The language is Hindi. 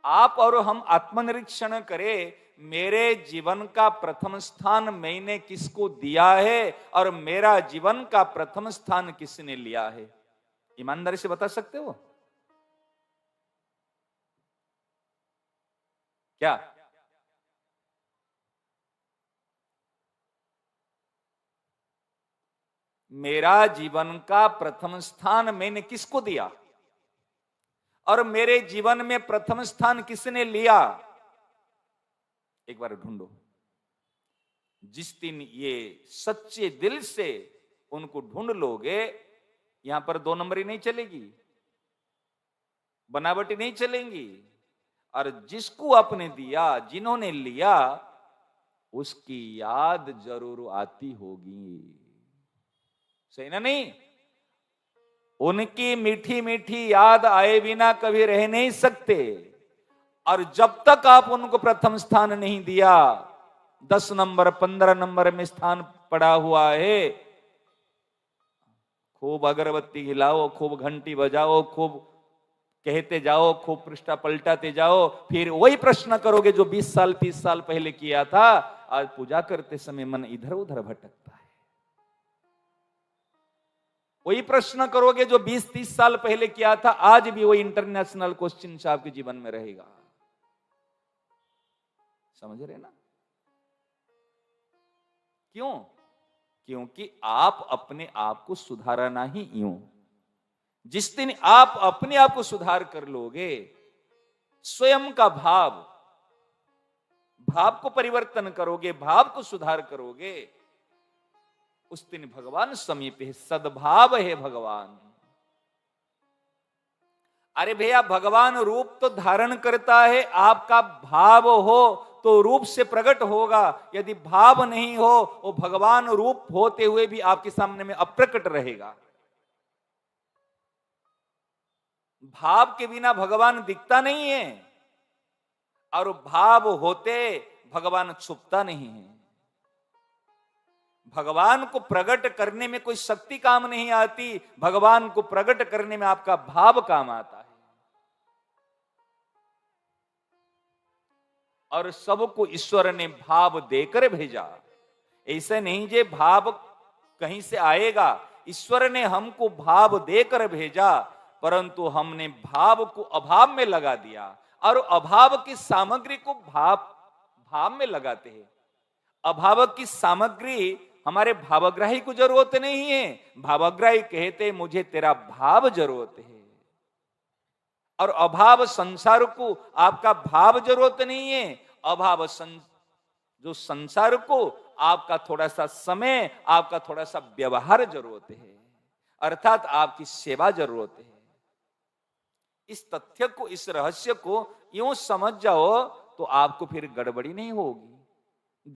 आप और हम आत्मनिरीक्षण करें, मेरे जीवन का प्रथम स्थान मैंने किसको दिया है और मेरा जीवन का प्रथम स्थान किसने लिया है? ईमानदारी से बता सकते हो क्या? मेरा जीवन का प्रथम स्थान मैंने किसको दिया और मेरे जीवन में प्रथम स्थान किसने लिया? एक बार ढूंढो। जिस दिन ये सच्चे दिल से उनको ढूंढ लोगे, यहां पर दो नंबरी नहीं चलेगी, बनावटी नहीं चलेंगी। और जिसको आपने दिया, जिन्होंने लिया, उसकी याद जरूर आती होगी। सही ना? नहीं, उनकी मीठी मीठी याद आए बिना कभी रह नहीं सकते। और जब तक आप उनको प्रथम स्थान नहीं दिया, 10 नंबर 15 नंबर में स्थान पड़ा हुआ है, खूब अगरबत्ती हिलाओ, खूब घंटी बजाओ, खूब कहते जाओ, खूब पृष्ठा पलटाते जाओ, फिर वही प्रश्न करोगे जो 20 साल 30 साल पहले किया था। आज पूजा करते समय मन इधर उधर भटकता है। वही प्रश्न करोगे जो 20-30 साल पहले किया था, आज भी वही इंटरनेशनल क्वेश्चन आपके जीवन में रहेगा। समझ रहे ना? क्यों? क्योंकि आप अपने आप को सुधारना ही यूं। जिस दिन आप अपने आप को सुधार कर लोगे, स्वयं का भाव को परिवर्तन करोगे, भाव को सुधार करोगे, उस दिन भगवान समीप है। सद्भाव है भगवान। अरे भैया, भगवान रूप तो धारण करता है, आपका भाव हो तो रूप से प्रकट होगा। यदि भाव नहीं हो, वो भगवान रूप होते हुए भी आपके सामने में अप्रकट रहेगा। भाव के बिना भगवान दिखता नहीं है, और भाव होते भगवान छुपता नहीं है। भगवान को प्रकट करने में कोई शक्ति काम नहीं आती, भगवान को प्रकट करने में आपका भाव काम आता है। और सबको ईश्वर ने भाव देकर भेजा। ऐसे नहीं जे भाव कहीं से आएगा, ईश्वर ने हमको भाव देकर भेजा, परंतु हमने भाव को अभाव में लगा दिया और अभाव की सामग्री को भाव में लगाते हैं। अभाव की सामग्री हमारे भावग्राही को जरूरत नहीं है। भावग्राही कहते मुझे तेरा भाव जरूरत है। और अभाव संसार को आपका भाव जरूरत नहीं है। अभाव जो संसार को आपका थोड़ा सा समय, आपका थोड़ा सा व्यवहार जरूरत है, अर्थात आपकी सेवा जरूरत है। इस तथ्य को, इस रहस्य को यूं समझ जाओ तो आपको फिर गड़बड़ी नहीं होगी।